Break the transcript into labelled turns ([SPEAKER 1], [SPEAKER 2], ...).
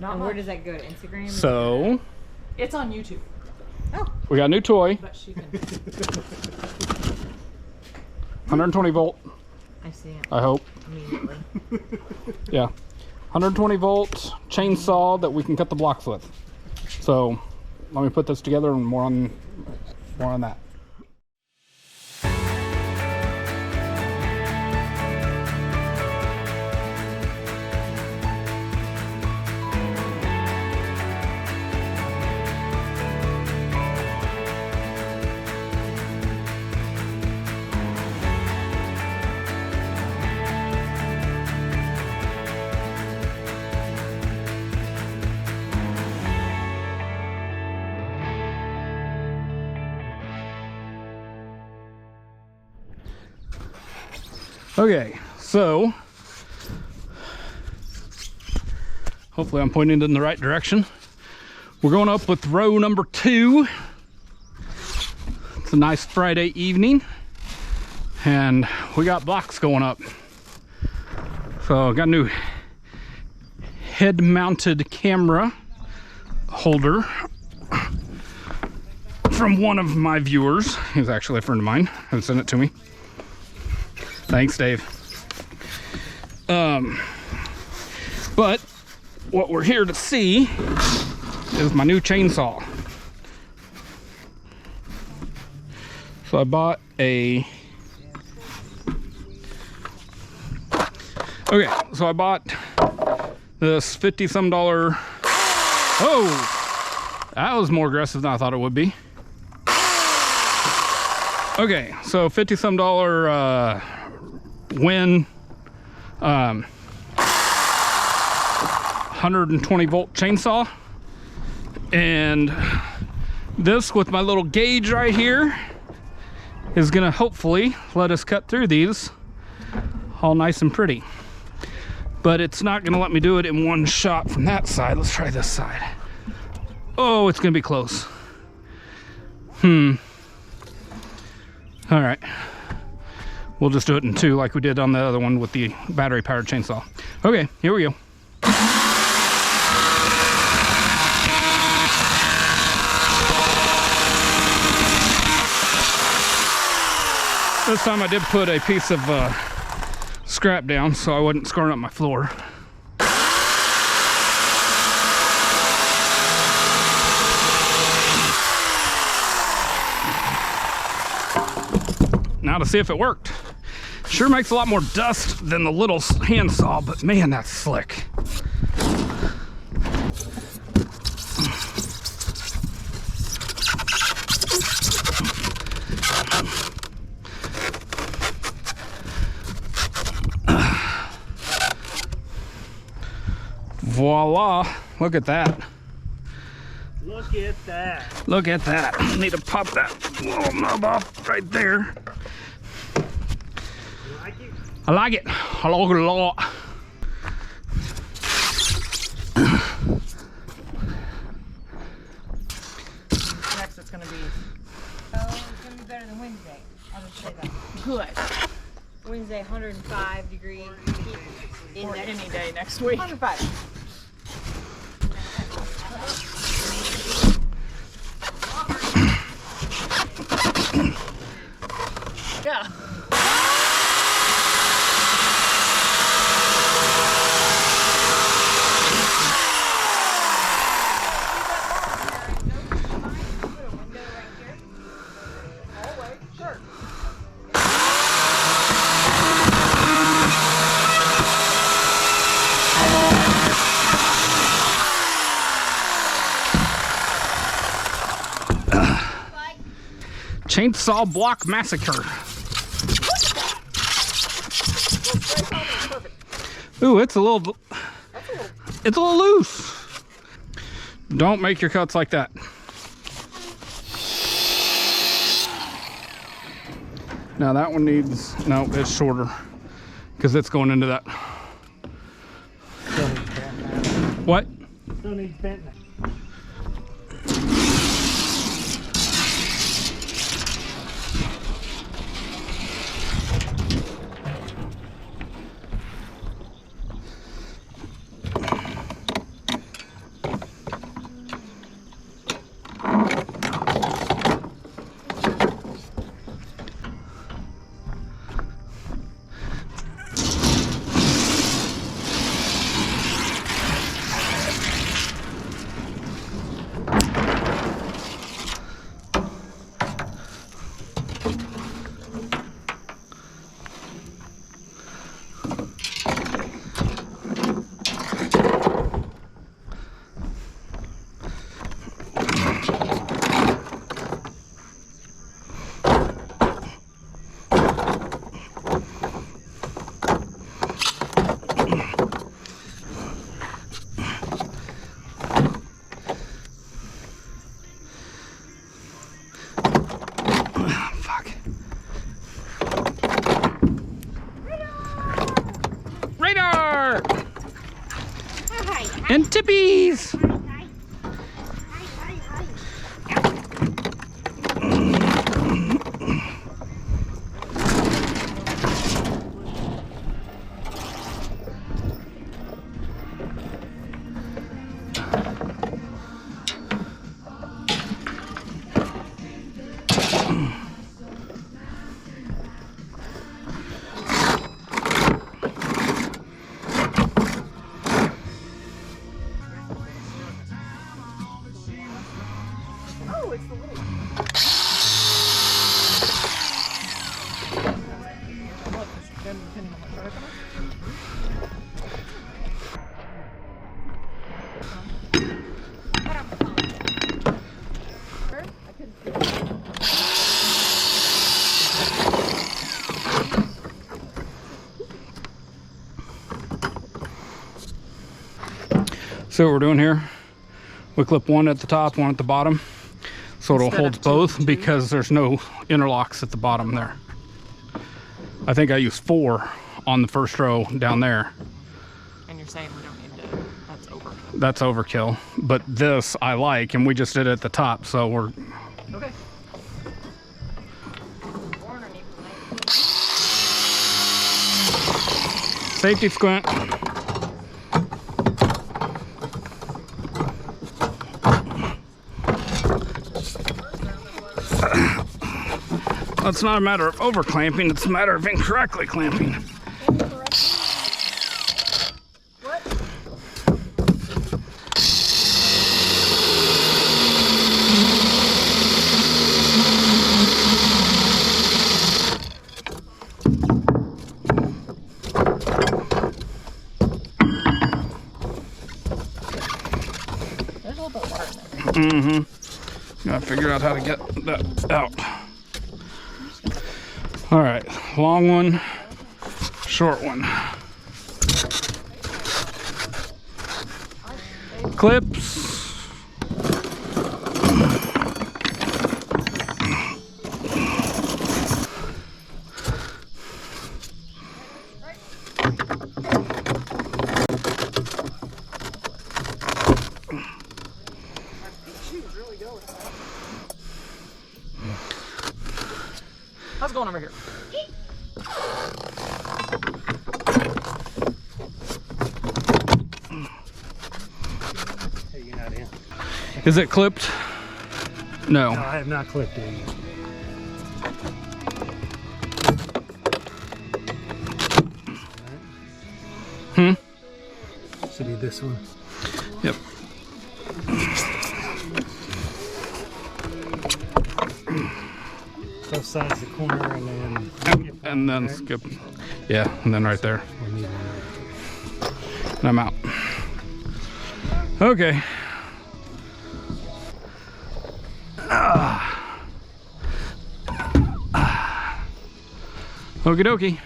[SPEAKER 1] And where does that go? To Instagram?
[SPEAKER 2] So
[SPEAKER 3] it's on YouTube.
[SPEAKER 1] Oh.
[SPEAKER 2] We got a new toy.
[SPEAKER 3] But she can.
[SPEAKER 2] 120 volt.
[SPEAKER 1] I see it.
[SPEAKER 2] I hope.
[SPEAKER 1] Immediately.
[SPEAKER 2] Yeah. 120 volt chainsaw that we can cut the blocks with. So let me put this together and more on that. Okay, so hopefully I'm pointing in the right direction. We're going up with row number 2. It's a nice Friday evening and we got blocks going up. So I got a new head mounted camera holder from one of my viewers. He's actually a friend of mine who sent it to me. Thanks, Dave. But what we're here to see is my new chainsaw. So I bought a... Okay, so I bought this $50-some. Oh! That was more aggressive than I thought it would be. Okay, so $50-some Win 120 volt chainsaw, and this with my little gauge right here is gonna hopefully let us cut through these all nice and pretty, but it's not gonna let me do it in one shot from that side. Let's try this side. Oh, it's gonna be close. All right, we'll just do it in 2 like we did on the other one with the battery powered chainsaw. Okay, here we go. This time I did put a piece of scrap down so I wasn't scoring up my floor. Now to see if it worked. Sure makes a lot more dust than the little handsaw, but man, that's slick. Voila, look at that.
[SPEAKER 4] Look at that.
[SPEAKER 2] Look at that. Need to pop that little knob off right there.
[SPEAKER 4] You like it?
[SPEAKER 2] I like it. I like it a lot.
[SPEAKER 3] Next it's gonna be
[SPEAKER 1] Oh, it's gonna be better than Wednesday. I'll just say that.
[SPEAKER 3] good.
[SPEAKER 1] Wednesday, 105 degrees.
[SPEAKER 3] Or any day next week.
[SPEAKER 1] 105.
[SPEAKER 3] Yeah.
[SPEAKER 2] Chainsaw block massacre. Ooh, it's a little loose. Don't make your cuts like that. Now that one needs, no, it's shorter because it's going into that.
[SPEAKER 4] Still needs bent.
[SPEAKER 2] What?
[SPEAKER 4] Still needs bent.
[SPEAKER 2] And tippies!
[SPEAKER 3] Oh, it's the little.
[SPEAKER 2] So what we're doing here, we clip one at the top, one at the bottom, so it'll
[SPEAKER 3] Instead
[SPEAKER 2] hold
[SPEAKER 3] of two
[SPEAKER 2] both
[SPEAKER 3] and two?
[SPEAKER 2] because there's no interlocks at the bottom there. I think I used 4 on the first row down there.
[SPEAKER 3] And you're saying we don't need to. That's over.
[SPEAKER 2] That's overkill, but this I like, and we just did it at the top, so we're
[SPEAKER 3] Okay.
[SPEAKER 2] safety squint. It's not a matter of over clamping, it's a matter of incorrectly clamping.
[SPEAKER 3] There's a little bit of water in there.
[SPEAKER 2] Mm-hmm. Gotta figure out how to get that out. All right, long one, short one. Clips.
[SPEAKER 3] How's it going over here?
[SPEAKER 4] Hey, you're not in.
[SPEAKER 2] Is it clipped? No.
[SPEAKER 4] No, I have not clipped it yet. Should be this one.
[SPEAKER 2] Yep.
[SPEAKER 4] Both sides of the corner and then...
[SPEAKER 2] And then skip. Yeah, and then right there.
[SPEAKER 4] We'll need one.
[SPEAKER 2] And I'm out. Okay. Okie dokie.